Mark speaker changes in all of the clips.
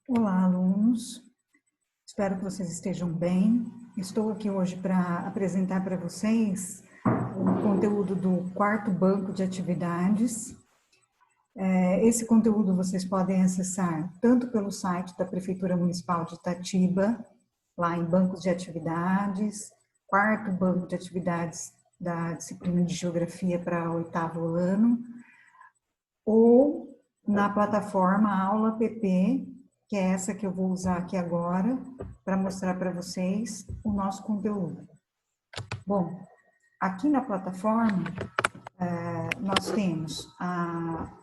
Speaker 1: Olá, alunos. Espero que vocês estejam bem. Estou aqui hoje para apresentar para vocês o conteúdo do quarto banco de atividades. Esse conteúdo vocês podem acessar tanto pelo site da Prefeitura Municipal de Itatiba, lá em bancos de atividades, quarto banco de atividades da disciplina de Geografia para o 8º ano, ou na plataforma Aula PP, que é essa que eu vou usar aqui agora, para mostrar para vocês o nosso conteúdo. Bom, aqui na plataforma, nós temos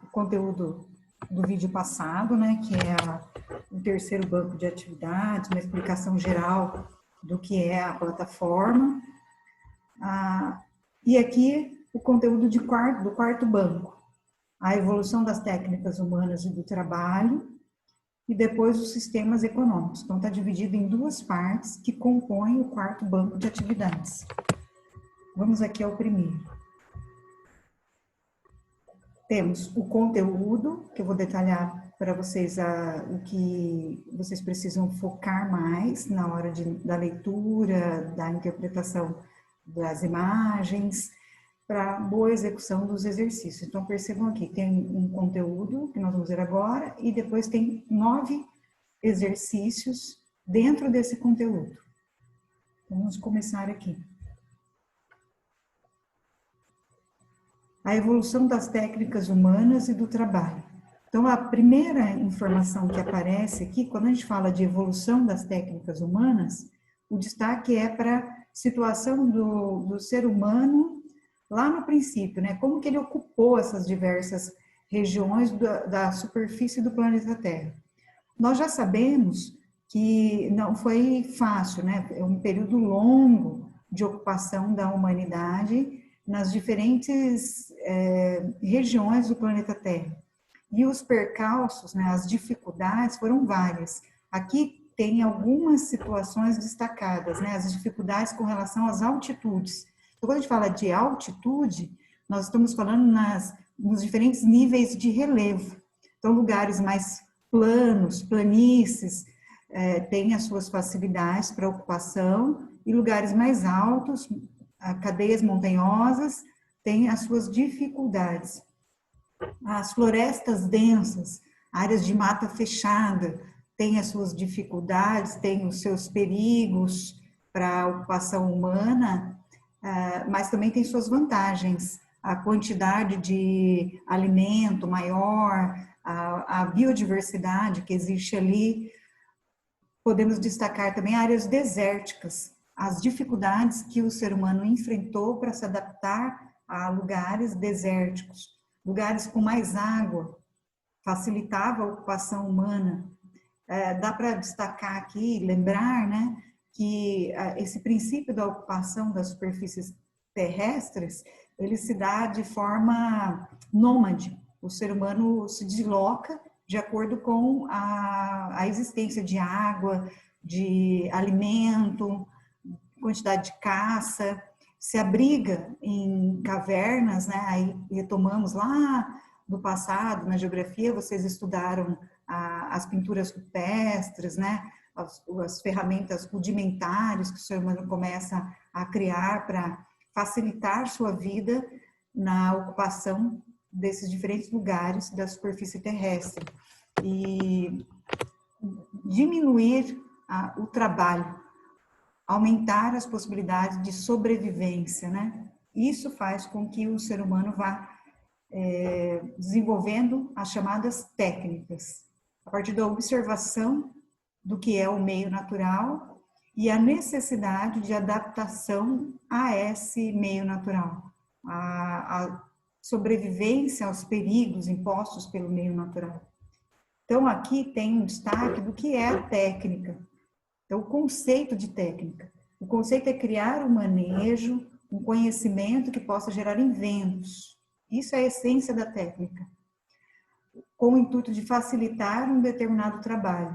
Speaker 1: o conteúdo do vídeo passado, né, que é o terceiro banco de atividades, uma explicação geral do que é a plataforma. E aqui o conteúdo do quarto banco, a evolução das técnicas humanas e do trabalho, e depois os sistemas econômicos. Então, está dividido em duas partes que compõem o quarto banco de atividades. Vamos aqui ao primeiro. Temos o conteúdo, que eu vou detalhar para vocês o que vocês precisam focar mais na hora da leitura, da interpretação das imagens, para boa execução dos exercícios. Então, percebam aqui, tem um conteúdo que nós vamos ver agora e depois tem 9 exercícios dentro desse conteúdo. Vamos começar aqui. A evolução das técnicas humanas e do trabalho. Então, a primeira informação que aparece aqui, quando a gente fala de evolução das técnicas humanas, o destaque é para a situação do ser humano lá no princípio, né? Como que ele ocupou essas diversas regiões da superfície do planeta Terra. Nós já sabemos que não foi fácil, né? É um período longo de ocupação da humanidade nas diferentes regiões do planeta Terra. E os percalços, né, as dificuldades foram várias. Aqui tem algumas situações destacadas, né? As dificuldades com relação às altitudes. Então, quando a gente fala de altitude, nós estamos falando nos diferentes níveis de relevo. Então, lugares mais planos, planícies, têm as suas facilidades para ocupação, e lugares mais altos, cadeias montanhosas, têm as suas dificuldades. As florestas densas, áreas de mata fechada, têm as suas dificuldades, têm os seus perigos para a ocupação humana, mas também tem suas vantagens. A quantidade de alimento maior, a biodiversidade que existe ali. Podemos destacar também áreas desérticas, as dificuldades que o ser humano enfrentou para se adaptar a lugares desérticos, lugares com mais água, facilitava a ocupação humana. Dá para destacar aqui, lembrar, né, que esse princípio da ocupação das superfícies terrestres, ele se dá de forma nômade. O ser humano se desloca de acordo com a existência de água, de alimento, quantidade de caça, se abriga em cavernas, né? Aí retomamos lá do passado, na geografia, vocês estudaram as pinturas rupestres, né? As ferramentas rudimentares que o ser humano começa a criar para facilitar sua vida na ocupação desses diferentes lugares da superfície terrestre e diminuir o trabalho, aumentar as possibilidades de sobrevivência, né? Isso faz com que o ser humano vá desenvolvendo as chamadas técnicas, a partir da observação do que é o meio natural e a necessidade de adaptação a esse meio natural, a sobrevivência aos perigos impostos pelo meio natural. Então, aqui tem um destaque do que é a técnica. Então, o conceito de técnica. O conceito é criar um manejo, um conhecimento que possa gerar inventos. Isso é a essência da técnica, com o intuito de facilitar um determinado trabalho.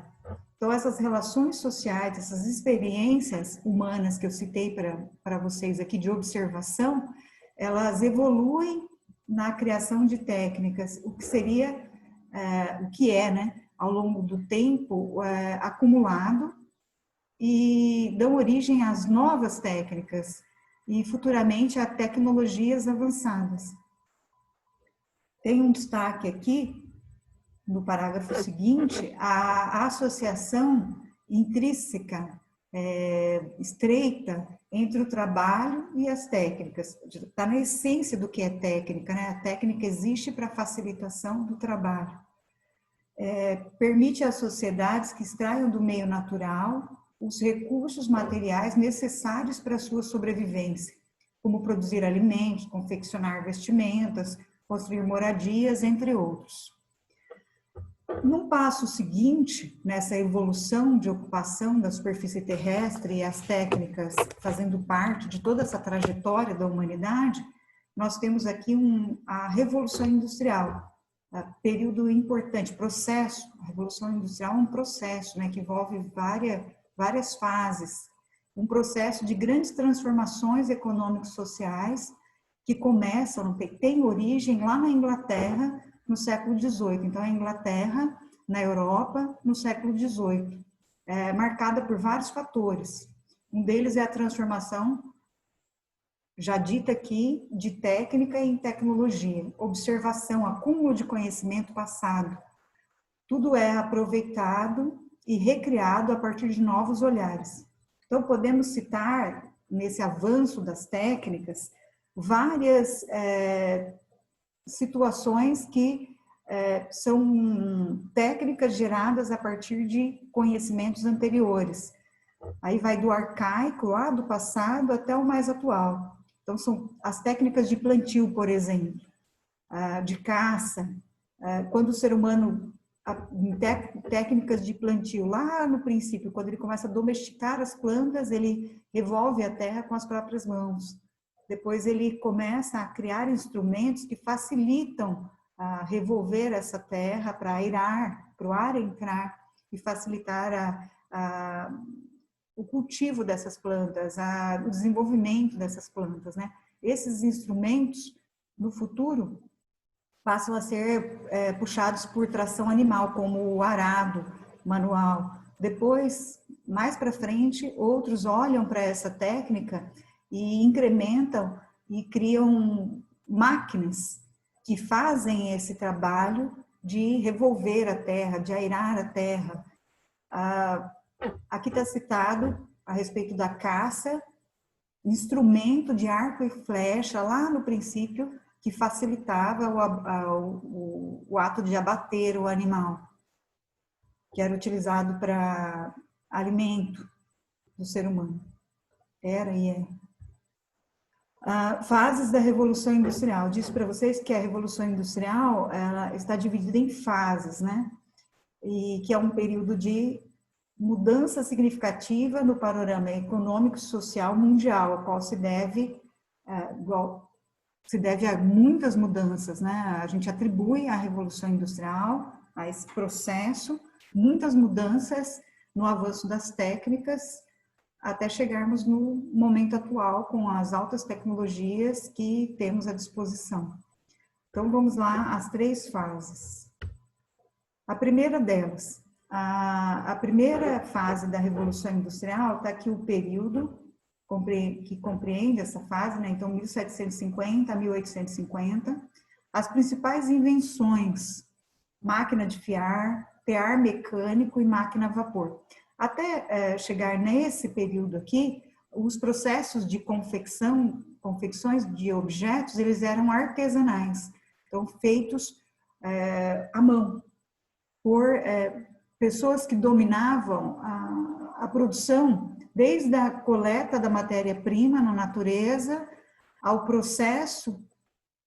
Speaker 1: Então, essas relações sociais, essas experiências humanas que eu citei para vocês aqui de observação, elas evoluem na criação de técnicas, o que seria, o que é, né? ao longo do tempo acumulado e dão origem às novas técnicas e futuramente a tecnologias avançadas. Tem um destaque aqui, no parágrafo seguinte, a associação intrínseca, estreita, entre o trabalho e as técnicas. Está na essência do que é técnica, né? A técnica existe para facilitação do trabalho. Permite às sociedades que extraiam do meio natural os recursos materiais necessários para a sua sobrevivência, como produzir alimentos, confeccionar vestimentas, construir moradias, entre outros. No passo seguinte, nessa evolução de ocupação da superfície terrestre e as técnicas fazendo parte de toda essa trajetória da humanidade, nós temos aqui a Revolução Industrial, período importante, processo. A Revolução Industrial é um processo, né, que envolve várias fases, um processo de grandes transformações econômico-sociais que começam, tem origem lá na Inglaterra, no século XVIII. Então, a Inglaterra, na Europa, no século XVIII, marcada por vários fatores. Um deles é a transformação, já dita aqui, de técnica em tecnologia, observação, acúmulo de conhecimento passado. Tudo é aproveitado e recriado a partir de novos olhares. Então, podemos citar, nesse avanço das técnicas, várias situações que são técnicas geradas a partir de conhecimentos anteriores. Aí vai do arcaico, lá do passado, até o mais atual. Então, são as técnicas de plantio, por exemplo, de caça, quando o ser humano, técnicas de plantio, lá no princípio, quando ele começa a domesticar as plantas, ele revolve a terra com as próprias mãos. Depois ele começa a criar instrumentos que facilitam a revolver essa terra para airar, para o ar entrar e facilitar o cultivo dessas plantas, o desenvolvimento dessas plantas, né? Esses instrumentos, no futuro, passam a ser puxados por tração animal, como o arado manual. Depois, mais para frente, outros olham para essa técnica e incrementam e criam máquinas que fazem esse trabalho de revolver a terra, de airar a terra. Aqui está citado a respeito da caça, instrumento de arco e flecha, lá no princípio, que facilitava o ato de abater o animal, que era utilizado para alimento do ser humano. Era e é. Fases da Revolução Industrial. Disse para vocês que a Revolução Industrial ela está dividida em fases, né? E que é um período de mudança significativa no panorama econômico e social mundial, a qual se deve a muitas mudanças, né? A gente atribui à Revolução Industrial, a esse processo, muitas mudanças no avanço das técnicas, até chegarmos no momento atual com as altas tecnologias que temos à disposição. Então, vamos lá, as 3 fases. A primeira delas, a primeira fase da Revolução Industrial, está aqui o período que compreende essa fase, né? Então, 1750 a 1850, as principais invenções, máquina de fiar, tear mecânico e máquina a vapor. Até chegar nesse período aqui, os processos de confecções de objetos, eles eram artesanais, então feitos à mão, por pessoas que dominavam a produção, desde a coleta da matéria-prima na natureza, ao processo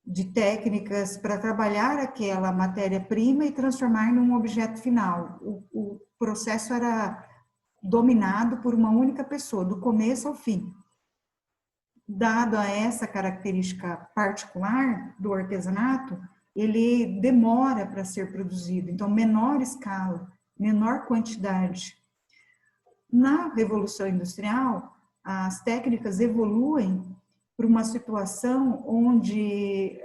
Speaker 1: de técnicas para trabalhar aquela matéria-prima e transformar num objeto final. O processo era dominado por uma única pessoa, do começo ao fim. Dado a essa característica particular do artesanato, ele demora para ser produzido, então menor escala, menor quantidade. Na Revolução Industrial, as técnicas evoluem para uma situação onde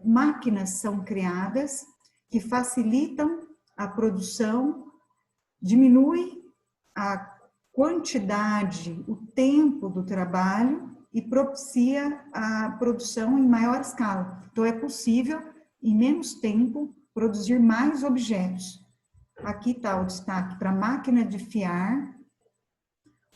Speaker 1: máquinas são criadas que facilitam a produção, diminui a quantidade, o tempo do trabalho e propicia a produção em maior escala. Então, é possível, em menos tempo, produzir mais objetos. Aqui está o destaque para a máquina de fiar,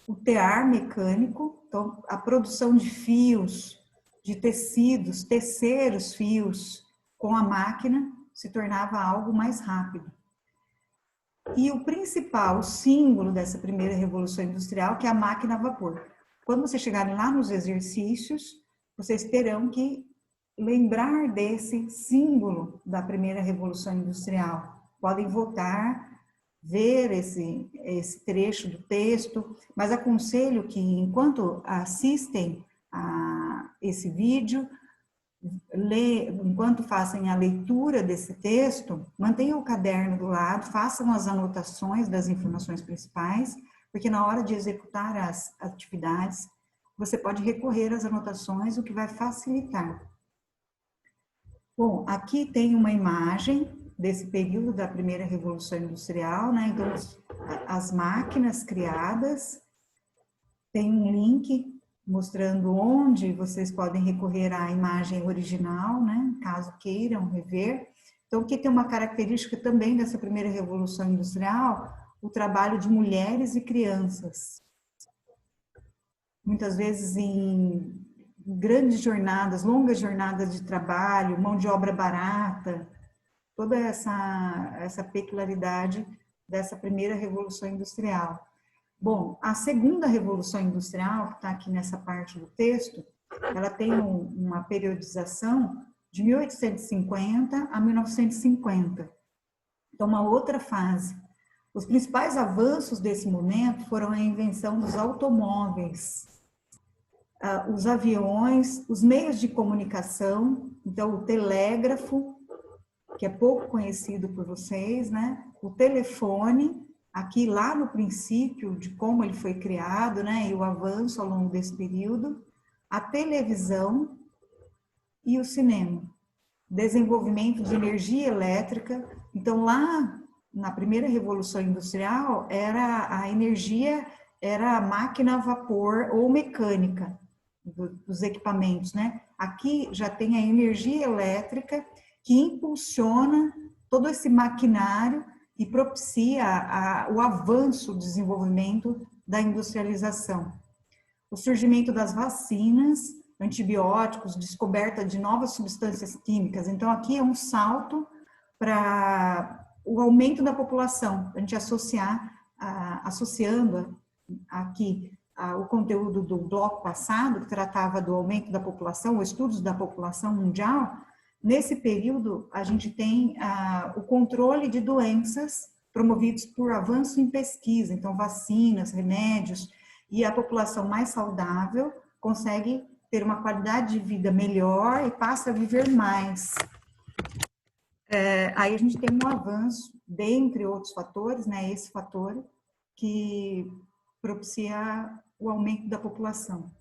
Speaker 1: o tear mecânico, então, a produção de fios, de tecidos, tecer os fios com a máquina se tornava algo mais rápido. E o principal, o símbolo dessa primeira revolução industrial, que é a máquina a vapor. Quando vocês chegarem lá nos exercícios, vocês terão que lembrar desse símbolo da primeira revolução industrial. Podem voltar, ver esse trecho do texto, mas aconselho que, enquanto assistem a esse vídeo, enquanto fazem a leitura desse texto, mantenham o caderno do lado, façam as anotações das informações principais, porque na hora de executar as atividades, você pode recorrer às anotações, o que vai facilitar. Bom, aqui tem uma imagem desse período da primeira revolução industrial, né? Então, as máquinas criadas, tem um link mostrando onde vocês podem recorrer à imagem original, né, caso queiram rever. Então, o que tem uma característica também dessa primeira revolução industrial, o trabalho de mulheres e crianças. Muitas vezes em grandes jornadas, longas jornadas de trabalho, mão de obra barata, toda essa peculiaridade dessa primeira revolução industrial. Bom, a segunda revolução industrial, que está aqui nessa parte do texto, ela tem uma periodização de 1850 a 1950. Então, uma outra fase. Os principais avanços desse momento foram a invenção dos automóveis, os aviões, os meios de comunicação, então o telégrafo, que é pouco conhecido por vocês, né? O telefone, aqui lá no princípio de como ele foi criado, né, e o avanço ao longo desse período, a televisão e o cinema, desenvolvimento de energia elétrica. Então, lá na primeira revolução industrial, a energia era a máquina a vapor ou mecânica dos equipamentos, né? Aqui já tem a energia elétrica que impulsiona todo esse maquinário e propicia o avanço, o desenvolvimento da industrialização. O surgimento das vacinas, antibióticos, descoberta de novas substâncias químicas. Então, aqui é um salto para o aumento da população, a gente associando aqui o conteúdo do bloco passado, que tratava do aumento da população, os estudos da população mundial. Nesse período, a gente tem o controle de doenças promovidos por avanço em pesquisa, então vacinas, remédios, e a população mais saudável consegue ter uma qualidade de vida melhor e passa a viver mais. Aí a gente tem um avanço, dentre outros fatores, né, esse fator que propicia o aumento da população.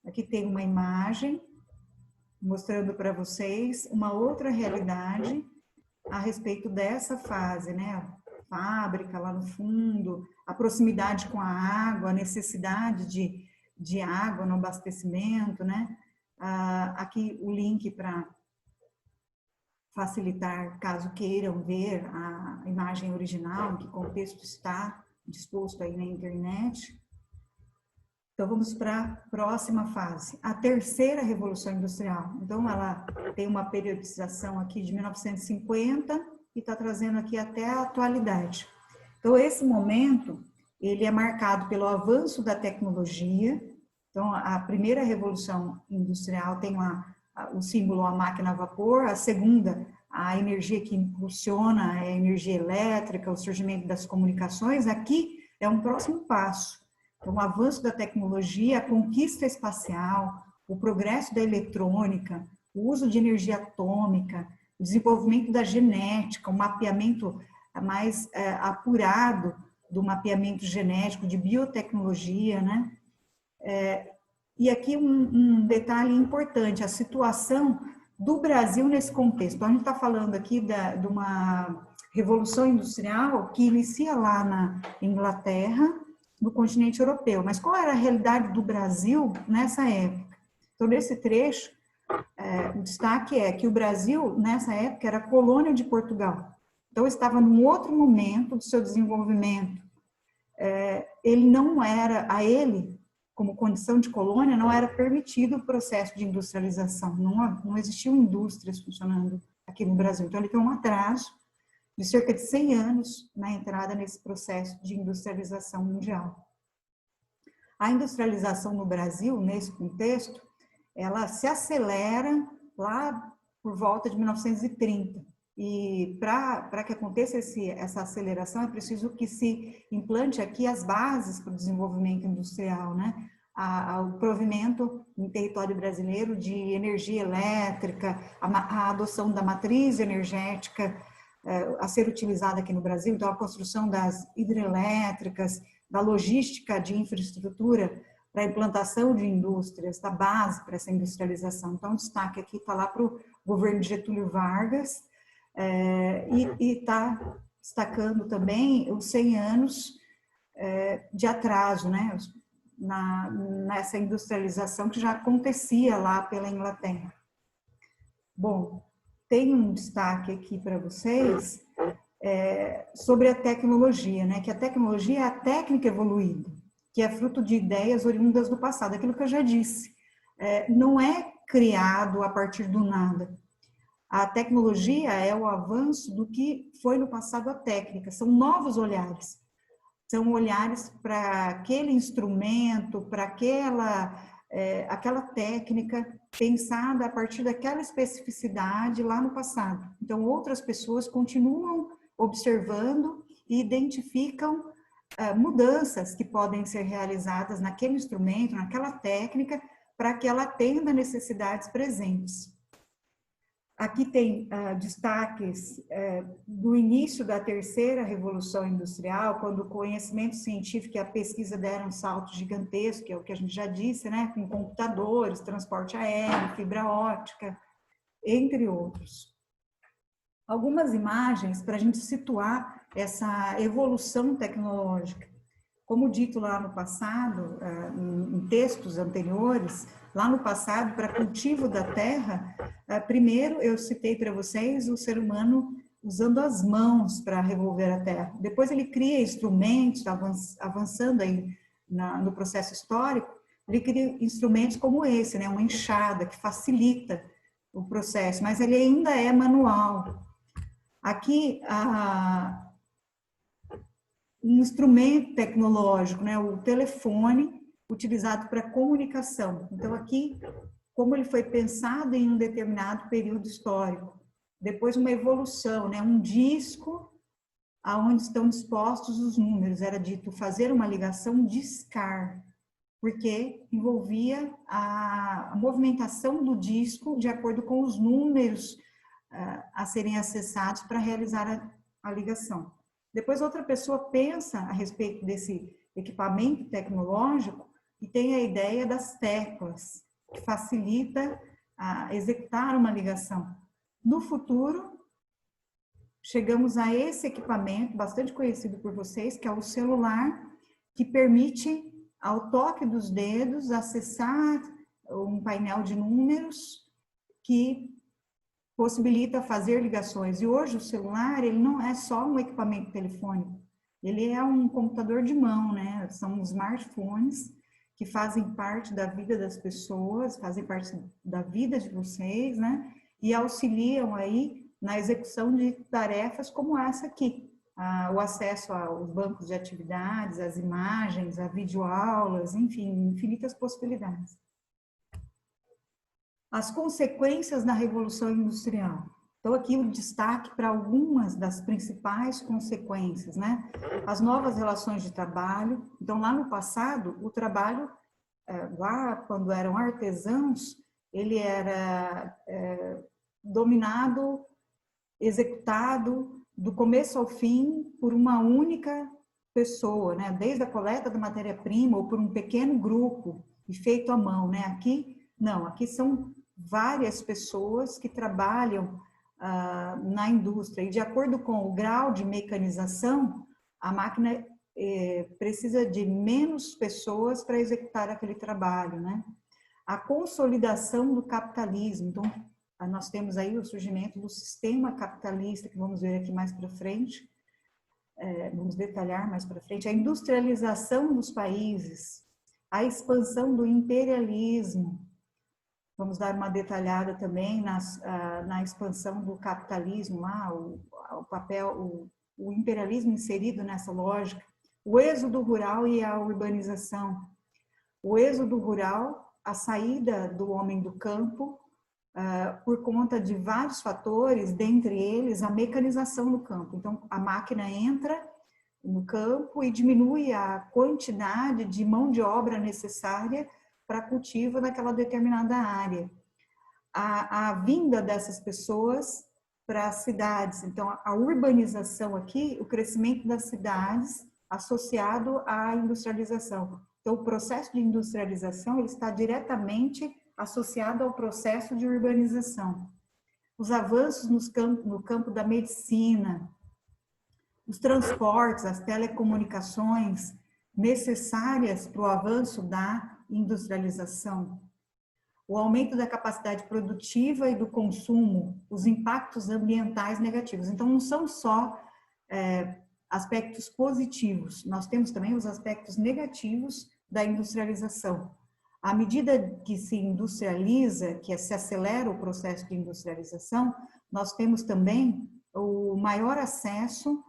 Speaker 1: Aqui tem uma imagem mostrando para vocês uma outra realidade a respeito dessa fase, né? A fábrica lá no fundo, a proximidade com a água, a necessidade de água no abastecimento, né? Aqui o link para facilitar, caso queiram ver a imagem original, em que contexto está disposto aí na internet. Então, vamos para a próxima fase, a terceira revolução industrial. Então, ela tem uma periodização aqui de 1950 e está trazendo aqui até a atualidade. Então, esse momento, ele é marcado pelo avanço da tecnologia. Então, a primeira revolução industrial tem o símbolo, a máquina a vapor, a segunda, a energia que impulsiona a energia elétrica, o surgimento das comunicações. Aqui é um próximo passo. Então, o avanço da tecnologia, a conquista espacial, o progresso da eletrônica, o uso de energia atômica, o desenvolvimento da genética, o mapeamento mais apurado do mapeamento genético, de biotecnologia, né? E aqui um detalhe importante, a situação do Brasil nesse contexto. Então, a gente está falando aqui de uma Revolução Industrial que inicia lá na Inglaterra, no continente europeu. Mas qual era a realidade do Brasil nessa época? Então, nesse trecho, o destaque é que o Brasil, nessa época, era colônia de Portugal. Então, estava num outro momento do seu desenvolvimento. Ele não era, a ele, como condição de colônia, não era permitido o processo de industrialização. Não existiam indústrias funcionando aqui no Brasil. Então, ele tem um atraso de cerca de 100 anos na entrada nesse processo de industrialização mundial. A industrialização no Brasil, nesse contexto, ela se acelera lá por volta de 1930. E para que aconteça essa aceleração, é preciso que se implante aqui as bases para o desenvolvimento industrial, né? O provimento no território brasileiro de energia elétrica, a adoção da matriz energética a ser utilizada aqui no Brasil, então a construção das hidrelétricas, da logística de infraestrutura para a implantação de indústrias, da base para essa industrialização. Então, o destaque aqui está lá para o governo de Getúlio Vargas, e está destacando também os 100 anos de atraso, né, nessa industrialização que já acontecia lá pela Inglaterra. Bom, tem um destaque aqui para vocês sobre a tecnologia, né, que a tecnologia é a técnica evoluída, que é fruto de ideias oriundas do passado, aquilo que eu já disse. Não é criado a partir do nada. A tecnologia é o avanço do que foi no passado a técnica, são novos olhares. São olhares para aquele instrumento, para aquela técnica pensada a partir daquela especificidade lá no passado. Então, outras pessoas continuam observando e identificam mudanças que podem ser realizadas naquele instrumento, naquela técnica, para que ela atenda necessidades presentes. Aqui tem destaques do início da terceira revolução industrial, quando o conhecimento científico e a pesquisa deram um salto gigantesco, que é o que a gente já disse, né, com computadores, transporte aéreo, fibra óptica, entre outros. Algumas imagens para a gente situar essa evolução tecnológica. Como dito lá no passado, em textos anteriores, lá no passado, para cultivo da terra, primeiro eu citei para vocês o ser humano usando as mãos para revolver a terra. Depois ele cria instrumentos, avançando aí no processo histórico, ele cria instrumentos como esse, né, uma enxada, que facilita o processo, mas ele ainda é manual. Aqui, um instrumento tecnológico, né, o telefone, utilizado para comunicação. Então, aqui, como ele foi pensado em um determinado período histórico. Depois, uma evolução, né, um disco aonde estão dispostos os números. Era dito fazer uma ligação discar, porque envolvia a movimentação do disco de acordo com os números a serem acessados para realizar a ligação. Depois, outra pessoa pensa a respeito desse equipamento tecnológico e tem a ideia das teclas, que facilita executar uma ligação. No futuro, chegamos a esse equipamento, bastante conhecido por vocês, que é o celular, que permite, ao toque dos dedos, acessar um painel de números que possibilita fazer ligações. E hoje o celular, ele não é só um equipamento telefônico, ele é um computador de mão, né? São smartphones que fazem parte da vida das pessoas, fazem parte da vida de vocês, né? E auxiliam aí na execução de tarefas como essa aqui. O acesso aos bancos de atividades, às imagens, a videoaulas, enfim, infinitas possibilidades. As consequências da Revolução Industrial. Então, aqui o destaque para algumas das principais consequências, né? As novas relações de trabalho. Então, lá no passado, o trabalho, lá quando eram artesãos, ele era dominado, executado do começo ao fim por uma única pessoa, né? Desde a coleta da matéria-prima ou por um pequeno grupo e feito à mão, né? Aqui, não, aqui são várias pessoas que trabalham na indústria. E de acordo com o grau de mecanização, a máquina precisa de menos pessoas para executar aquele trabalho, né? A consolidação do capitalismo. Então, nós temos aí o surgimento do sistema capitalista, que vamos ver aqui mais para frente, vamos detalhar mais para frente, a industrialização dos países, a expansão do imperialismo. Vamos dar uma detalhada também na expansão do capitalismo, lá, o papel, o imperialismo inserido nessa lógica, o êxodo rural e a urbanização. O êxodo rural, a saída do homem do campo, por conta de vários fatores, dentre eles a mecanização no campo. Então, a máquina entra no campo e diminui a quantidade de mão de obra necessária para cultivo daquela determinada área. A vinda dessas pessoas para as cidades. Então, a urbanização aqui, o crescimento das cidades associado à industrialização. Então, o processo de industrialização ele está diretamente associado ao processo de urbanização. Os avanços no campo da medicina, os transportes, as telecomunicações necessárias para o avanço da industrialização, o aumento da capacidade produtiva e do consumo, os impactos ambientais negativos. Então, não são só aspectos positivos, nós temos também os aspectos negativos da industrialização. À medida que se industrializa, que se acelera o processo de industrialização, nós temos também o maior acesso,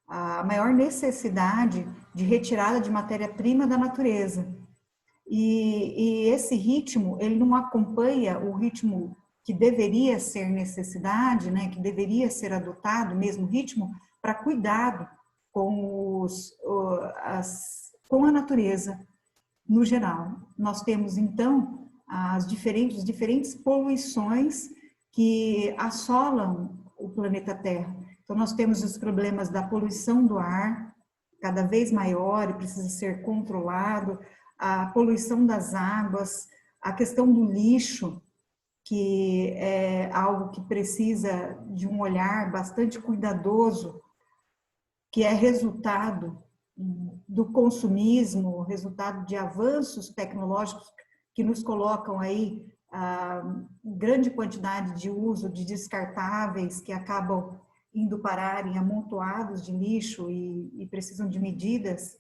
Speaker 1: a maior necessidade de retirada de matéria-prima da natureza. E esse ritmo, ele não acompanha o ritmo que deveria ser necessidade, né, que deveria ser adotado, mesmo ritmo, para cuidado com a natureza no geral. Nós temos, então, os diferentes poluições que assolam o planeta Terra. Então, nós temos os problemas da poluição do ar, cada vez maior e precisa ser controlado, a poluição das águas, a questão do lixo, que é algo que precisa de um olhar bastante cuidadoso, que é resultado do consumismo, resultado de avanços tecnológicos que nos colocam aí a grande quantidade de uso de descartáveis que acabam indo parar em amontoados de lixo e precisam de medidas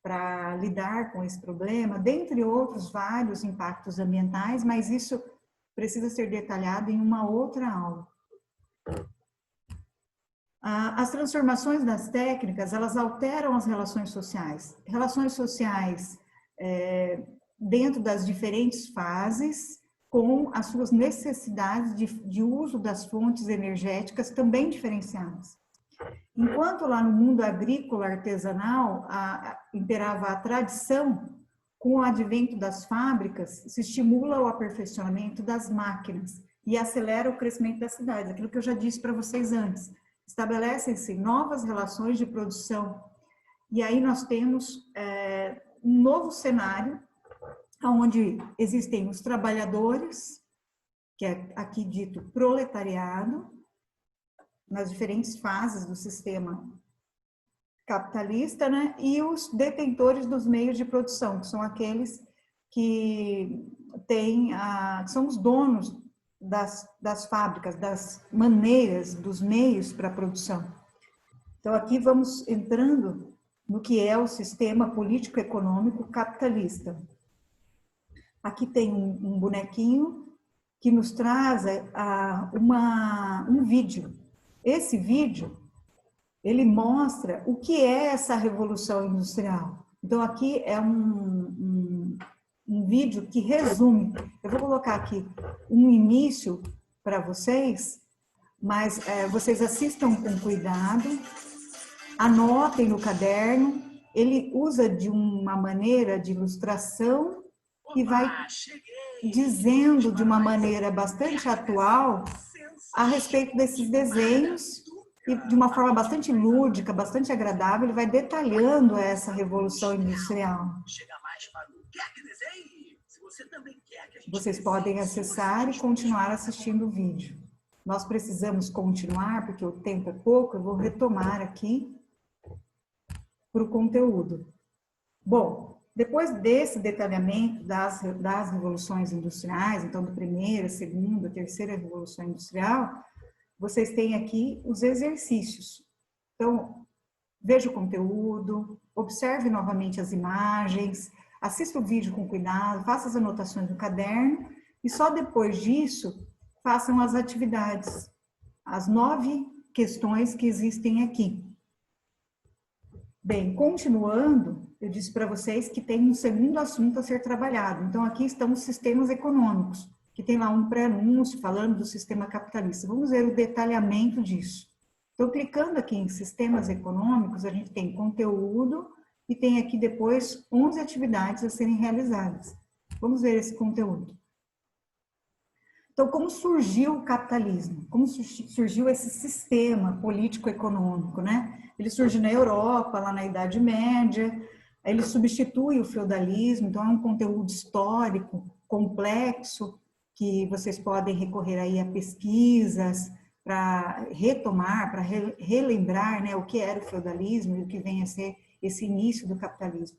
Speaker 1: para lidar com esse problema, dentre outros vários impactos ambientais, mas isso precisa ser detalhado em uma outra aula. As transformações das técnicas, elas alteram as relações sociais. Relações sociais dentro das diferentes fases, com as suas necessidades de uso das fontes energéticas também diferenciadas. Enquanto lá no mundo agrícola artesanal imperava a tradição, com o advento das fábricas, se estimula o aperfeiçoamento das máquinas e acelera o crescimento das cidades, aquilo que eu já disse para vocês antes. Estabelecem-se novas relações de produção. E aí nós temos um novo cenário, onde existem os trabalhadores, que é aqui dito proletariado, nas diferentes fases do sistema capitalista, né? E os detentores dos meios de produção, que são aqueles que são os donos das fábricas, das maneiras, dos meios para a produção. Então, aqui vamos entrando no que é o sistema político-econômico capitalista. Aqui tem um bonequinho que nos traz um vídeo. Esse vídeo, ele mostra o que é essa revolução industrial. Então, aqui é um vídeo que resume. Eu vou colocar aqui um início para vocês, mas vocês assistam com cuidado, anotem no caderno. Ele usa de uma maneira de ilustração que vai dizendo de uma maneira bastante atual a respeito desses desenhos e de uma forma bastante lúdica, bastante agradável, ele vai detalhando essa revolução industrial. Vocês podem acessar e continuar assistindo o vídeo. nós precisamos continuar, porque o tempo é pouco, eu vou retomar aqui para o conteúdo. Bom, depois desse detalhamento das revoluções industriais, então, da primeira, segunda, terceira revolução industrial, vocês têm aqui os exercícios. Então, veja o conteúdo, observe novamente as imagens, assista o vídeo com cuidado, faça as anotações no caderno e só depois disso façam as atividades, as 9 questões que existem aqui. Bem, continuando, eu disse para vocês que tem um segundo assunto a ser trabalhado. Então, aqui estão os sistemas econômicos, que tem lá um pré-anúncio falando do sistema capitalista. Vamos ver o detalhamento disso. Então, clicando aqui em sistemas econômicos, a gente tem conteúdo e tem aqui depois 11 atividades a serem realizadas. Vamos ver esse conteúdo. Então, como surgiu o capitalismo? Como surgiu esse sistema político-econômico, né? Ele surge na Europa, lá na Idade Média, ele substitui o feudalismo, então é um conteúdo histórico complexo, que vocês podem recorrer aí a pesquisas para retomar, para relembrar, né, o que era o feudalismo e o que vem a ser esse início do capitalismo.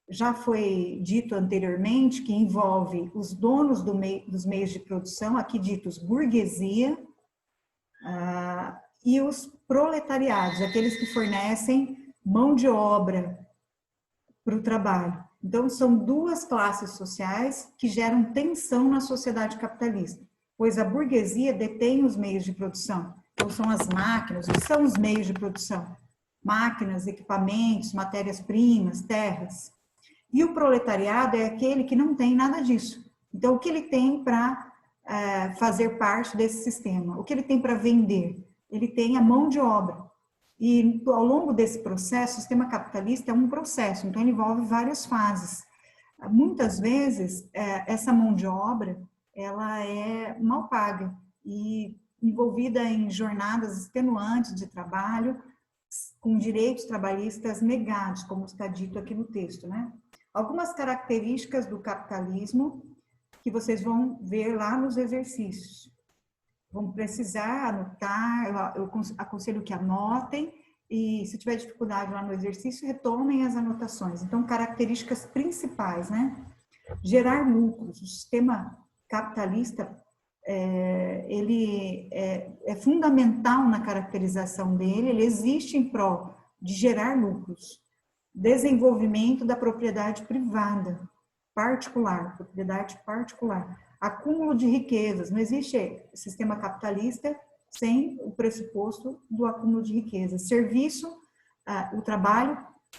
Speaker 1: Já foi dito anteriormente que envolve os donos dos meios de produção, aqui ditos burguesia, e os proletariados, aqueles que fornecem mão de obra para o trabalho. Então, são duas classes sociais que geram tensão na sociedade capitalista, pois a burguesia detém os meios de produção. Então, são as máquinas, o que são os meios de produção? Máquinas, equipamentos, matérias-primas, terras. E o proletariado é aquele que não tem nada disso. Então, o que ele tem para fazer parte desse sistema? O que ele tem para vender? Ele tem a mão de obra. E ao longo desse processo, o sistema capitalista é um processo, então ele envolve várias fases. Muitas vezes, essa mão de obra, ela é mal paga e envolvida em jornadas extenuantes de trabalho, com direitos trabalhistas negados, como está dito aqui no texto, né? Algumas características do capitalismo que vocês vão ver lá nos exercícios. Vão precisar anotar, eu aconselho que anotem, e se tiver dificuldade lá no exercício, retomem as anotações. Então, características principais, né? Gerar lucros. O sistema capitalista, ele é fundamental na caracterização dele, ele existe em prol de gerar lucros. Desenvolvimento da propriedade privada, particular, propriedade particular. Acúmulo de riquezas. Não existe sistema capitalista sem o pressuposto do acúmulo de riqueza. Serviço, o trabalho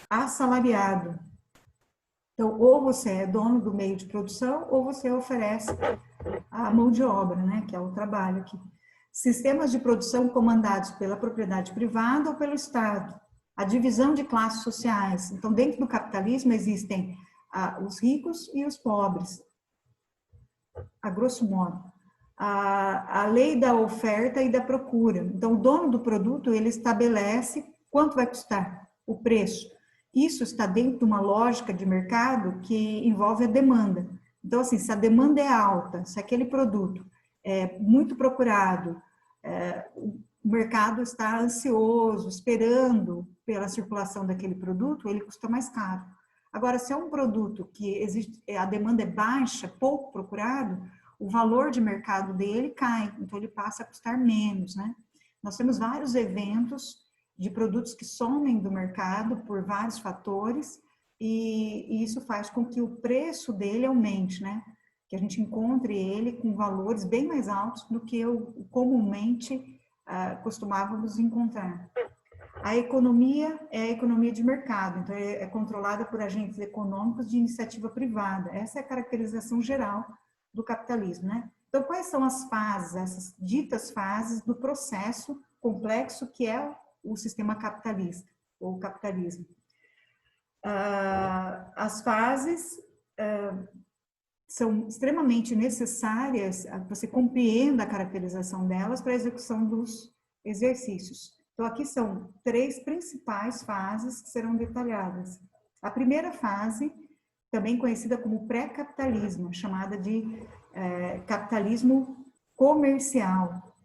Speaker 1: assalariado. Então, ou você é dono do meio de produção, ou você oferece a mão de obra, né, que é o trabalho aqui. Sistemas de produção comandados pela propriedade privada ou pelo Estado. A divisão de classes sociais. Então, dentro do capitalismo existem os ricos e os pobres, a grosso modo. A lei da oferta e da procura. Então, o dono do produto, ele estabelece quanto vai custar, o preço. Isso está dentro de uma lógica de mercado que envolve a demanda. Então, assim, se a demanda é alta, se aquele produto é muito procurado, o mercado está ansioso, esperando pela circulação daquele produto, ele custa mais caro. Agora, se é um produto que existe, a demanda é baixa, pouco procurado, o valor de mercado dele cai, então ele passa a custar menos, né? Nós temos vários eventos de produtos que somem do mercado por vários fatores e isso faz com que o preço dele aumente, né? Que a gente encontre ele com valores bem mais altos do que o comumente costumávamos encontrar. A economia é a economia de mercado, então é controlada por agentes econômicos de iniciativa privada. Essa é a caracterização geral do capitalismo, né? Então, quais são as fases, essas ditas fases do processo complexo que é o sistema capitalista, ou capitalismo? As fases são extremamente necessárias, você compreenda a caracterização delas para a execução dos exercícios. Então, aqui são 3 principais fases que serão detalhadas. A primeira fase, também conhecida como pré-capitalismo, chamada de capitalismo comercial.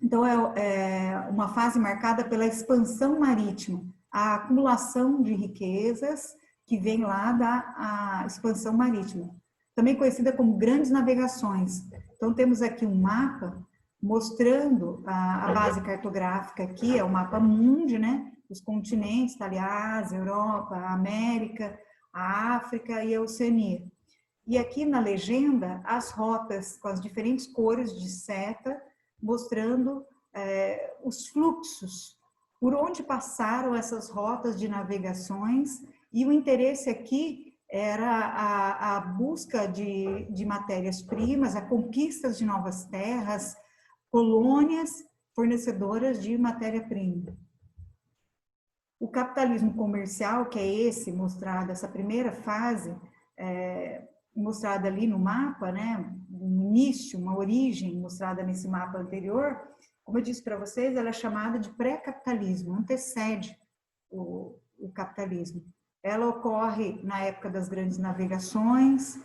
Speaker 1: Então, é uma fase marcada pela expansão marítima, a acumulação de riquezas que vem lá da expansão marítima, também conhecida como grandes navegações. Então, temos aqui um mapa mostrando a base cartográfica aqui, é o mapa mundi, né? Os continentes, tá ali a Ásia, a Europa, a América, a África e a Oceania. E aqui na legenda, as rotas com as diferentes cores de seta, mostrando os fluxos, por onde passaram essas rotas de navegações, e o interesse aqui era a busca de matérias-primas, a conquista de novas terras, colônias fornecedoras de matéria-prima. O capitalismo comercial, que é esse mostrado, essa primeira fase, mostrada ali no mapa, né, um início, uma origem mostrada nesse mapa anterior, como eu disse para vocês, ela é chamada de pré-capitalismo, antecede o capitalismo. Ela ocorre na época das grandes navegações,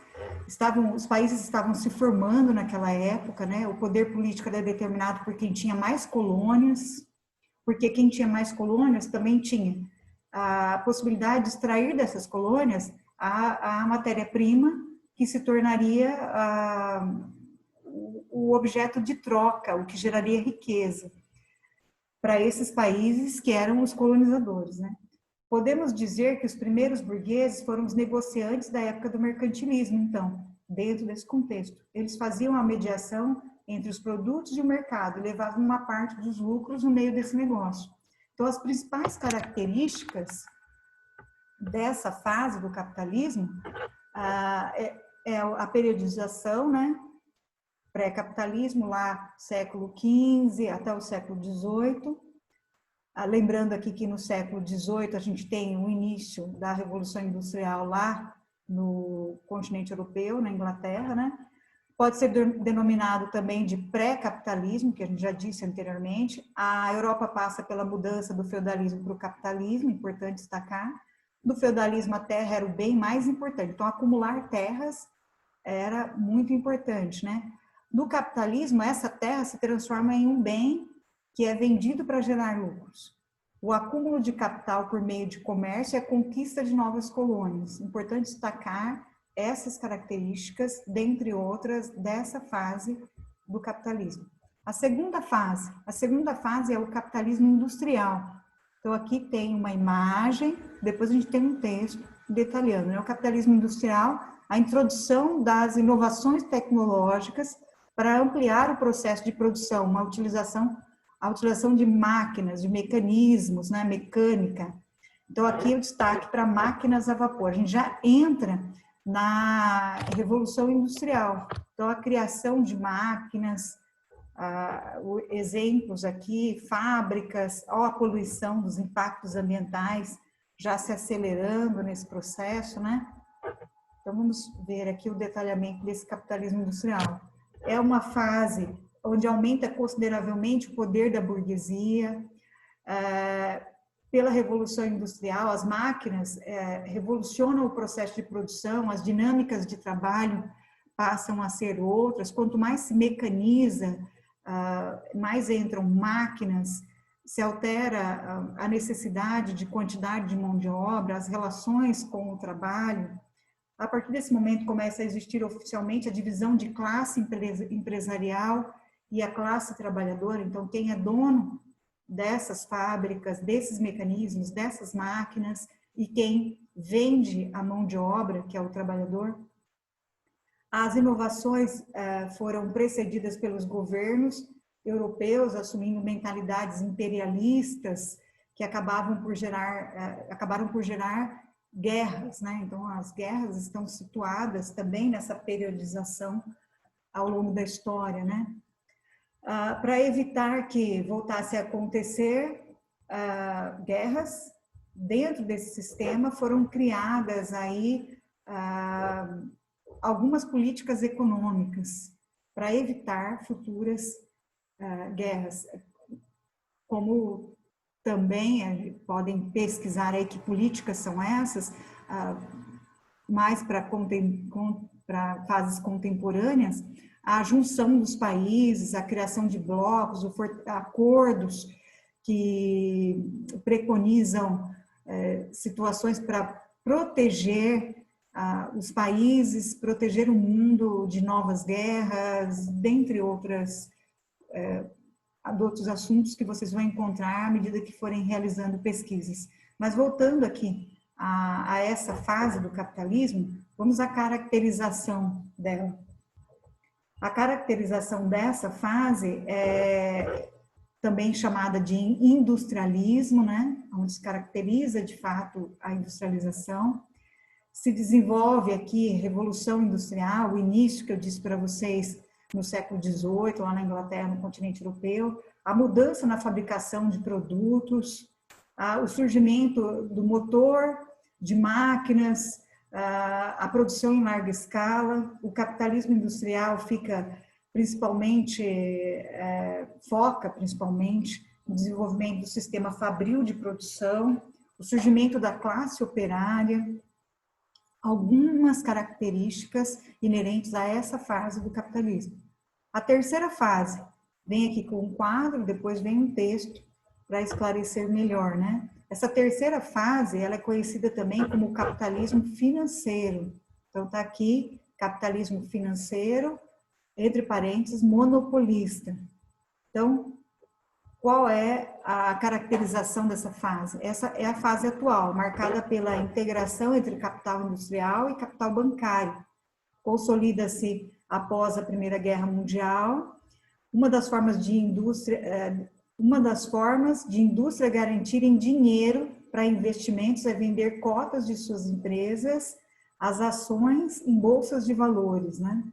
Speaker 1: os países estavam se formando naquela época, né, o poder político era determinado por quem tinha mais colônias, porque quem tinha mais colônias também tinha a possibilidade de extrair dessas colônias a matéria-prima que se tornaria o objeto de troca, o que geraria riqueza para esses países que eram os colonizadores, né? Podemos dizer que os primeiros burgueses foram os negociantes da época do mercantilismo, então, dentro desse contexto. Eles faziam a mediação entre os produtos e o mercado, e levavam uma parte dos lucros no meio desse negócio. Então, as principais características dessa fase do capitalismo é a periodização, né? Pré-capitalismo, lá século XV até o século XVIII. Lembrando aqui que no século XVIII a gente tem o início da Revolução Industrial lá no continente europeu, na Inglaterra, né? Pode ser denominado também de pré-capitalismo, que a gente já disse anteriormente. A Europa passa pela mudança do feudalismo para o capitalismo, importante destacar. Do feudalismo, a terra era o bem mais importante. Então, acumular terras era muito importante, né? No capitalismo, essa terra se transforma em um bem que é vendido para gerar lucros. O acúmulo de capital por meio de comércio e a conquista de novas colônias. Importante destacar essas características, dentre outras, dessa fase do capitalismo. A segunda fase é o capitalismo industrial. Então, aqui tem uma imagem, depois a gente tem um texto detalhando, né? O capitalismo industrial, a introdução das inovações tecnológicas para ampliar o processo de produção, a utilização de máquinas, de mecanismos, né? Mecânica. Então, aqui o destaque para máquinas a vapor. A gente já entra na Revolução Industrial. Então, a criação de máquinas, exemplos aqui, fábricas, a poluição dos impactos ambientais já se acelerando nesse processo, né? Então, vamos ver aqui o detalhamento desse capitalismo industrial. É uma fase onde aumenta consideravelmente o poder da burguesia. Pela Revolução Industrial, as máquinas revolucionam o processo de produção, as dinâmicas de trabalho passam a ser outras. Quanto mais se mecaniza, mais entram máquinas, se altera a necessidade de quantidade de mão de obra, as relações com o trabalho. A partir desse momento começa a existir oficialmente a divisão de classe empresarial e a classe trabalhadora. Então, quem é dono dessas fábricas, desses mecanismos, dessas máquinas, e quem vende a mão de obra, que é o trabalhador. As inovações foram precedidas pelos governos europeus, assumindo mentalidades imperialistas que acabaram por gerar guerras, né? Então, as guerras estão situadas também nessa periodização ao longo da história, né? Para evitar que voltasse a acontecer guerras, dentro desse sistema foram criadas aí algumas políticas econômicas para evitar futuras guerras, como também podem pesquisar aí que políticas são essas, mais para fases contemporâneas. a junção dos países, a criação de blocos, acordos que preconizam situações para proteger os países, proteger o mundo de novas guerras, dentre outros assuntos que vocês vão encontrar à medida que forem realizando pesquisas. Mas voltando aqui a essa fase do capitalismo, vamos à caracterização dela. A caracterização dessa fase é também chamada de industrialismo, né? Onde se caracteriza de fato a industrialização. Se desenvolve aqui Revolução Industrial, o início que eu disse para vocês no século XVIII, lá na Inglaterra, no continente europeu, a mudança na fabricação de produtos, o surgimento do motor, de máquinas, a produção em larga escala, o capitalismo industrial foca principalmente no desenvolvimento do sistema fabril de produção, o surgimento da classe operária, algumas características inerentes a essa fase do capitalismo. A terceira fase, vem aqui com um quadro, depois vem um texto para esclarecer melhor, né? Essa terceira fase, ela é conhecida também como capitalismo financeiro. Então, está aqui, capitalismo financeiro, entre parênteses, monopolista. Então, qual é a caracterização dessa fase? Essa é a fase atual, marcada pela integração entre capital industrial e capital bancário. Consolida-se após a Primeira Guerra Mundial. Uma das formas de indústria garantirem dinheiro para investimentos é vender cotas de suas empresas, as ações em bolsas de valores, né?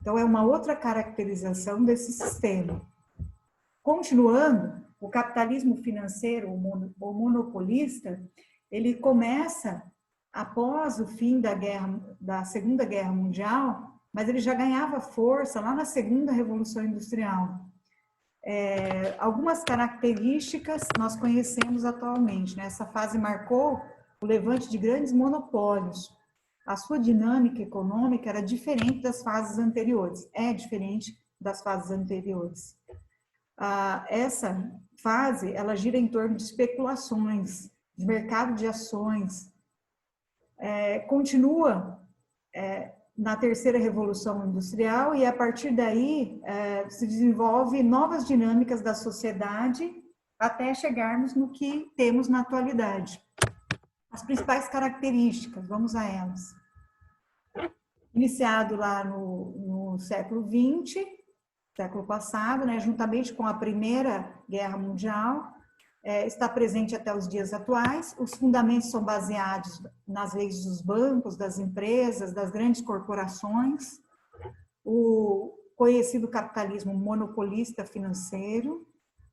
Speaker 1: Então, é uma outra caracterização desse sistema. Continuando, o capitalismo financeiro, ou monopolista, ele começa após o fim da Segunda Guerra Mundial, mas ele já ganhava força lá na Segunda Revolução Industrial. Algumas características nós conhecemos atualmente, né? Essa fase marcou o levante de grandes monopólios. A sua dinâmica econômica era diferente das fases anteriores, é diferente das fases anteriores. Essa fase, ela gira em torno de especulações, de mercado de ações. Continua na terceira revolução industrial e a partir daí se desenvolve novas dinâmicas da sociedade até chegarmos no que temos na atualidade. As principais características, vamos a elas. Iniciado lá no século XX, século passado, né, juntamente com a Primeira Guerra Mundial, está presente até os dias atuais. Os fundamentos são baseados nas leis dos bancos, das empresas, das grandes corporações, o conhecido capitalismo monopolista financeiro,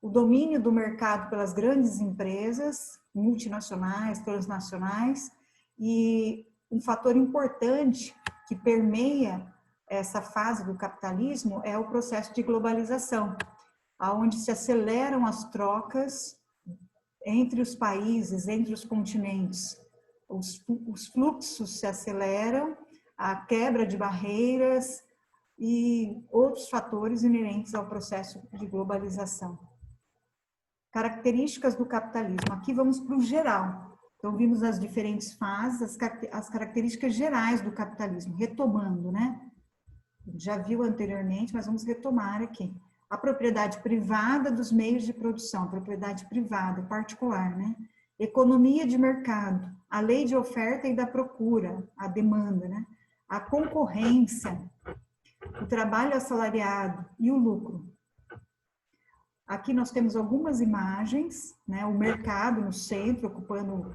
Speaker 1: o domínio do mercado pelas grandes empresas, multinacionais, transnacionais, e um fator importante que permeia essa fase do capitalismo é o processo de globalização, onde se aceleram as trocas entre os países, entre os continentes. Os fluxos se aceleram, a quebra de barreiras e outros fatores inerentes ao processo de globalização. Características do capitalismo. Aqui vamos para o geral. Então, vimos as diferentes fases, as características gerais do capitalismo, retomando, né? Já viu anteriormente, mas vamos retomar aqui. A propriedade privada dos meios de produção, propriedade privada, particular, né? Economia de mercado, a lei de oferta e da procura, a demanda, né? A concorrência, o trabalho assalariado e o lucro. Aqui nós temos algumas imagens, né? O mercado no centro, ocupando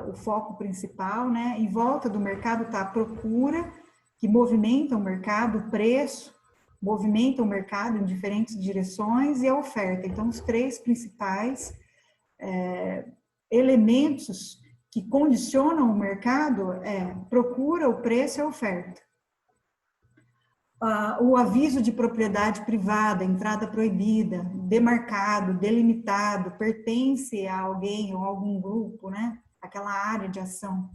Speaker 1: o foco principal, né? Em volta do mercado está a procura, que movimenta o mercado, o preço, movimenta o mercado em diferentes direções, e a oferta. Então, os três principais elementos que condicionam o mercado procura, o preço e a oferta. O aviso de propriedade privada, entrada proibida, demarcado, delimitado, pertence a alguém ou a algum grupo, né? Aquela área de ação.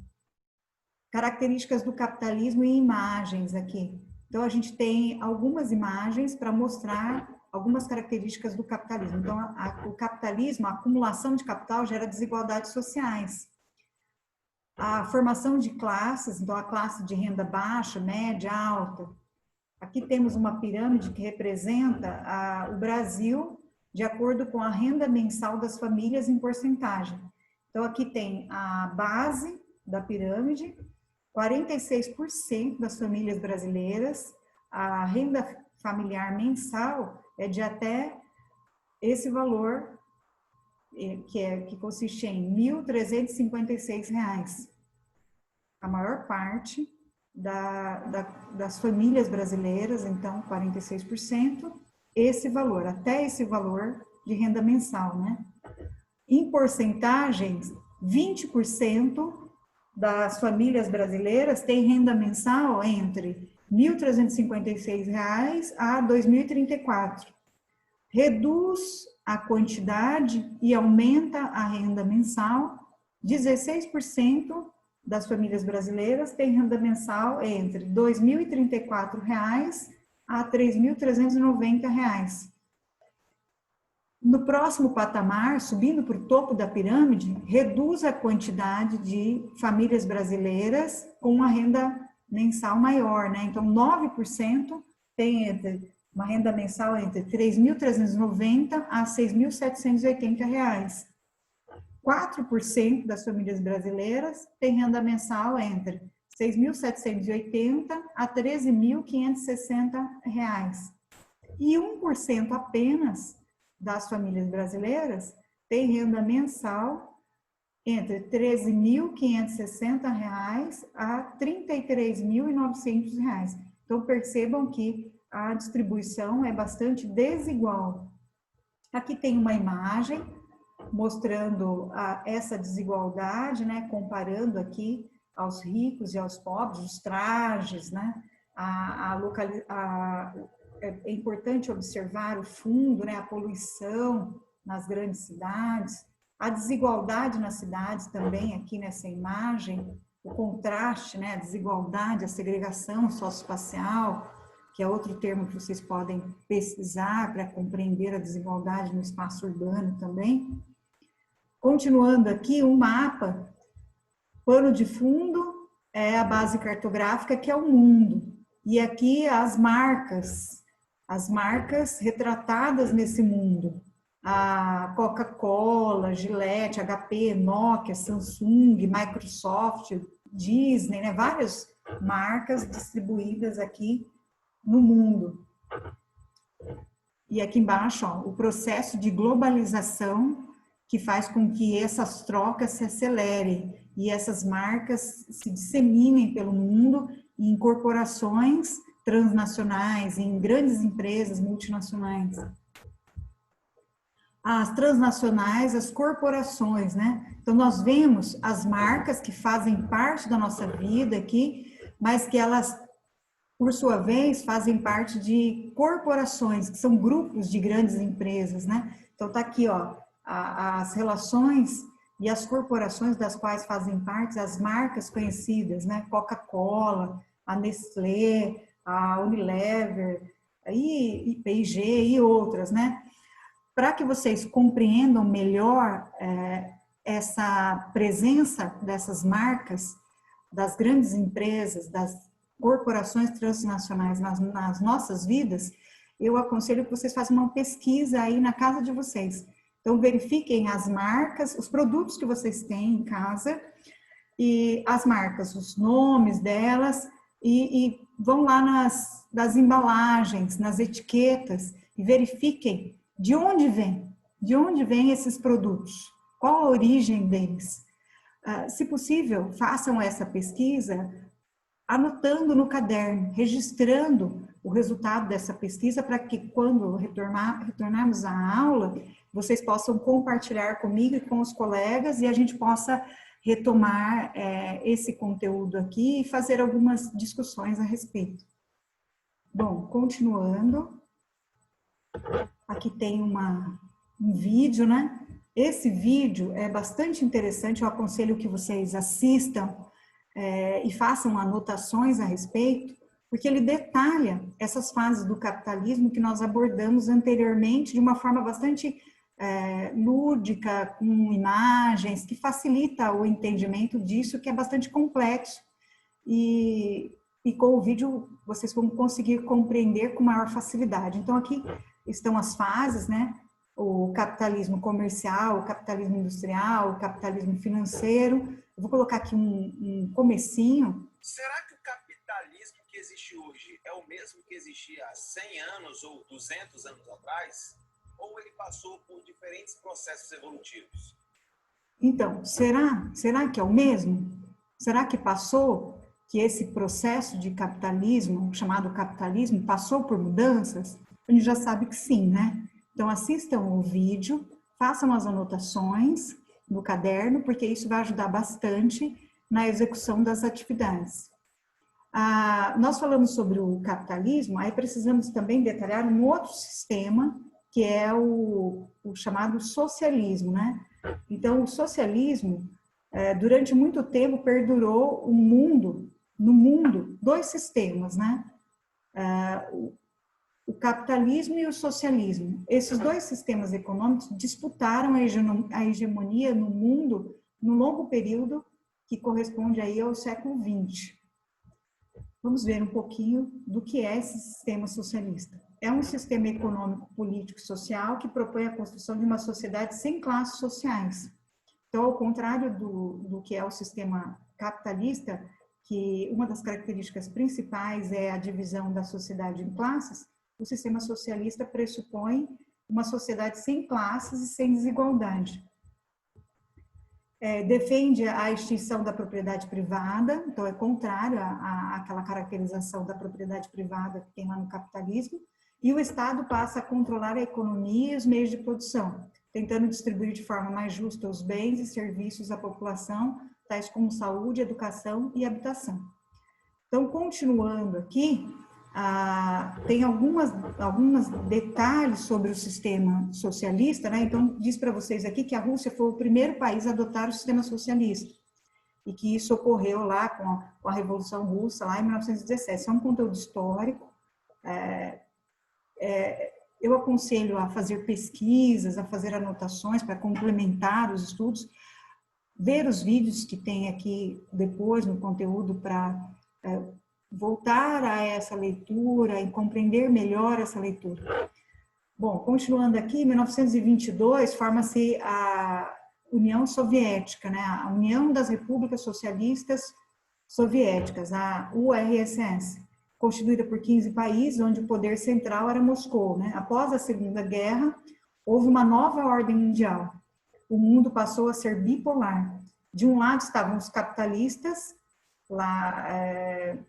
Speaker 1: Características do capitalismo e imagens aqui. Então, a gente tem algumas imagens para mostrar algumas características do capitalismo. Então, o capitalismo, a acumulação de capital gera desigualdades sociais. A formação de classes, então a classe de renda baixa, média, alta. Aqui temos uma pirâmide que representa o Brasil de acordo com a renda mensal das famílias em porcentagem. Então, aqui tem a base da pirâmide, 46% das famílias brasileiras, a renda familiar mensal é de até esse valor, que consiste em R$ 1.356. A maior parte das famílias brasileiras, então 46%, esse valor, até esse valor de renda mensal, né? Em porcentagens, 20% das famílias brasileiras têm renda mensal entre R$ 1.356 a R$ 2.034. Reduz a quantidade e aumenta a renda mensal. 16% das famílias brasileiras têm renda mensal entre R$ 2.034 a R$ 3.390. No próximo patamar, subindo para o topo da pirâmide, reduz a quantidade de famílias brasileiras com uma renda mensal maior, né? Então, 9% tem uma renda mensal entre R$ 3.390 a R$ 6.780. 4% das famílias brasileiras têm renda mensal entre R$ 6.780 a R$ 13.560. E 1% apenas das famílias brasileiras tem renda mensal entre R$ 13.560 a R$ 33.900. Então, percebam que a distribuição é bastante desigual. Aqui tem uma imagem mostrando essa desigualdade, né, comparando aqui aos ricos e aos pobres, os trajes, né, é importante observar o fundo, né, a poluição nas grandes cidades, a desigualdade nas cidades também aqui nessa imagem, o contraste, né, a desigualdade, a segregação socioespacial, que é outro termo que vocês podem pesquisar para compreender a desigualdade no espaço urbano também. Continuando aqui, um mapa, pano de fundo é a base cartográfica, que é o mundo. E aqui as marcas retratadas nesse mundo. A Coca-Cola, Gillette, HP, Nokia, Samsung, Microsoft, Disney, né? Várias marcas distribuídas aqui no mundo. E aqui embaixo, ó, o processo de globalização que faz com que essas trocas se acelerem e essas marcas se disseminem pelo mundo em corporações transnacionais, em grandes empresas multinacionais. As transnacionais, as corporações, né? Então, nós vemos as marcas que fazem parte da nossa vida aqui, mas que elas, por sua vez, fazem parte de corporações, que são grupos de grandes empresas, né? Então, tá aqui, ó, as relações e as corporações das quais fazem parte as marcas conhecidas, né? Coca-Cola, a Nestlé, a Unilever, e P&G e outras, né? Para que vocês compreendam melhor essa presença dessas marcas, das grandes empresas, das corporações transnacionais nas nossas vidas, eu aconselho que vocês façam uma pesquisa aí na casa de vocês. Então, verifiquem as marcas, os produtos que vocês têm em casa, e as marcas, os nomes delas, e vão lá nas embalagens, nas etiquetas, e verifiquem de onde vêm esses produtos, qual a origem deles. Se possível, façam essa pesquisa anotando no caderno, registrando o resultado dessa pesquisa para que quando retornarmos à aula, vocês possam compartilhar comigo e com os colegas e a gente possa retomar esse conteúdo aqui e fazer algumas discussões a respeito. Bom, continuando, aqui tem um vídeo, né? Esse vídeo é bastante interessante, eu aconselho que vocês assistam e façam anotações a respeito, porque ele detalha essas fases do capitalismo que nós abordamos anteriormente de uma forma bastante lúdica, com imagens, que facilita o entendimento disso, que é bastante complexo. E com o vídeo vocês vão conseguir compreender com maior facilidade. Então, aqui estão as fases, né? O capitalismo comercial, o capitalismo industrial, o capitalismo financeiro. Eu vou colocar aqui um comecinho.
Speaker 2: Será que o capitalismo que existe hoje é o mesmo que existia há 100 anos ou 200 anos atrás? Ou ele passou por diferentes processos evolutivos?
Speaker 1: Então, será que é o mesmo? Será que passou, que esse processo de capitalismo, chamado capitalismo, passou por mudanças? A gente já sabe que sim, né? Então, assistam o vídeo, façam as anotações no caderno, porque isso vai ajudar bastante na execução das atividades. Nós falamos sobre o capitalismo, aí precisamos também detalhar um outro sistema, que é o chamado socialismo, né? Então, o socialismo, durante muito tempo, perdurou no mundo, dois sistemas, né? O capitalismo e o socialismo. Esses dois sistemas econômicos disputaram a hegemonia no mundo no longo período que corresponde aí ao século XX. Vamos ver um pouquinho do que é esse sistema socialista. É um sistema econômico, político e social que propõe a construção de uma sociedade sem classes sociais. Então, ao contrário do que é o sistema capitalista, que uma das características principais é a divisão da sociedade em classes, o sistema socialista pressupõe uma sociedade sem classes e sem desigualdade. Defende a extinção da propriedade privada, então é contrário àquela caracterização da propriedade privada que tem lá no capitalismo, e o Estado passa a controlar a economia e os meios de produção, tentando distribuir de forma mais justa os bens e serviços à população, tais como saúde, educação e habitação. Então, continuando aqui, tem alguns detalhes sobre o sistema socialista, né? Então, diz para vocês aqui que a Rússia foi o primeiro país a adotar o sistema socialista e que isso ocorreu lá com a Revolução Russa, lá em 1917. Isso é um conteúdo histórico. Eu aconselho a fazer pesquisas, a fazer anotações para complementar os estudos, ver os vídeos que tem aqui depois no conteúdo para voltar a essa leitura e compreender melhor essa leitura. Bom, continuando aqui, em 1922, forma-se a União Soviética, né? A União das Repúblicas Socialistas Soviéticas, a URSS, constituída por 15 países, onde o poder central era Moscou, né? Após a Segunda Guerra, houve uma nova ordem mundial. O mundo passou a ser bipolar. De um lado estavam os capitalistas, lá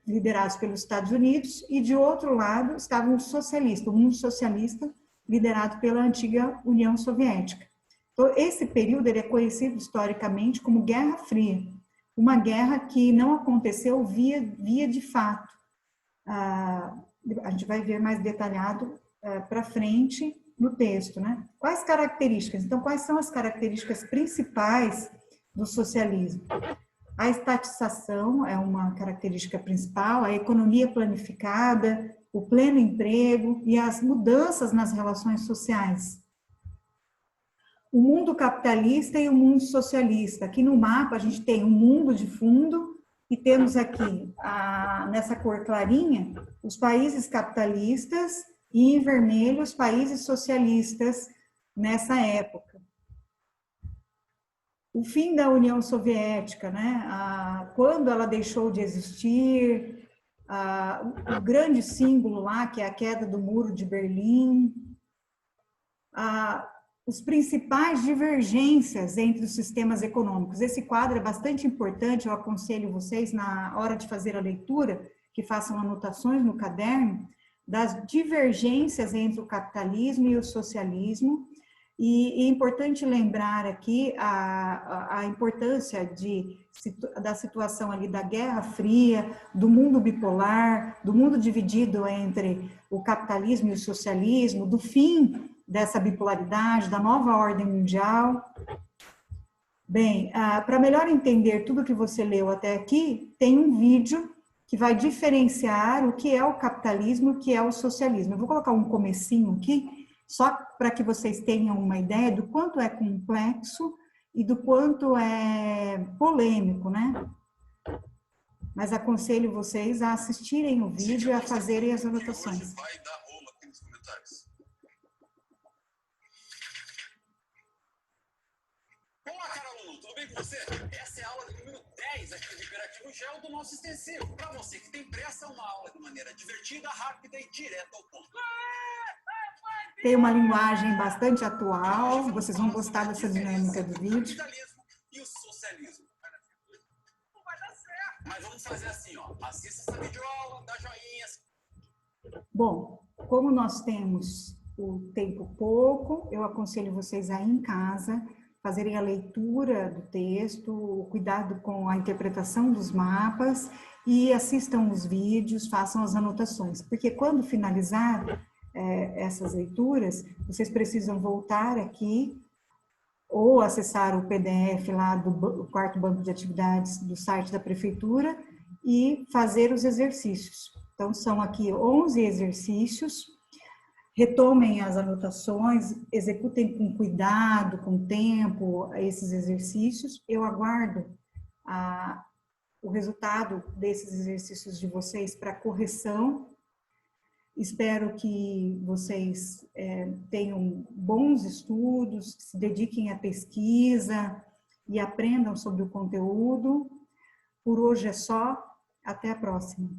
Speaker 1: liderados pelos Estados Unidos, e de outro lado estavam os socialistas, o mundo socialista, liderado pela antiga União Soviética. Então, esse período ele é conhecido historicamente como Guerra Fria, uma guerra que não aconteceu via de fato. A gente vai ver mais detalhado para frente no texto, né? Quais características? Então, quais são as características principais do socialismo? A estatização é uma característica principal, a economia planificada, o pleno emprego e as mudanças nas relações sociais. O mundo capitalista e o mundo socialista. Aqui no mapa a gente tem um mundo de fundo e temos aqui, nessa cor clarinha, os países capitalistas e em vermelho os países socialistas nessa época. O fim da União Soviética, né? Quando ela deixou de existir, o grande símbolo lá, que é a queda do Muro de Berlim, os principais divergências entre os sistemas econômicos. Esse quadro é bastante importante, eu aconselho vocês, na hora de fazer a leitura, que façam anotações no caderno, das divergências entre o capitalismo e o socialismo. E é importante lembrar aqui a importância da situação ali da Guerra Fria, do mundo bipolar, do mundo dividido entre o capitalismo e o socialismo, do fim dessa bipolaridade, da nova ordem mundial. Bem, para melhor entender tudo que você leu até aqui, tem um vídeo que vai diferenciar o que é o capitalismo e o que é o socialismo. Eu vou colocar um comecinho aqui, só para que vocês tenham uma ideia do quanto é complexo e do quanto é polêmico, né? Mas aconselho vocês a assistirem o vídeo e a fazerem as anotações.
Speaker 2: Vai dar rolo aqui nos comentários. Olá, Carol, tudo bem com você? Essa é a aula número 10 aqui do Imperativo Gel do nosso extensivo. Para você que tem pressa, uma aula de maneira divertida, rápida e direta ao ponto.
Speaker 1: Tem uma linguagem bastante atual, vocês vão gostar dessa dinâmica do vídeo.
Speaker 2: O capitalismo e o socialismo. Não vai dar certo. Mas vamos fazer assim, ó. Assista essa videoaula, dá joinhas.
Speaker 1: Bom, como nós temos o tempo pouco, eu aconselho vocês aí em casa fazerem a leitura do texto, o cuidado com a interpretação dos mapas e assistam os vídeos, façam as anotações, porque quando finalizar essas leituras, vocês precisam voltar aqui ou acessar o PDF lá do quarto banco de atividades do site da prefeitura e fazer os exercícios. Então, são aqui 11 exercícios. Retomem as anotações, executem com cuidado, com tempo, esses exercícios. Eu aguardo o resultado desses exercícios de vocês para correção. Espero que vocês tenham bons estudos, se dediquem à pesquisa e aprendam sobre o conteúdo. Por hoje é só. Até a próxima.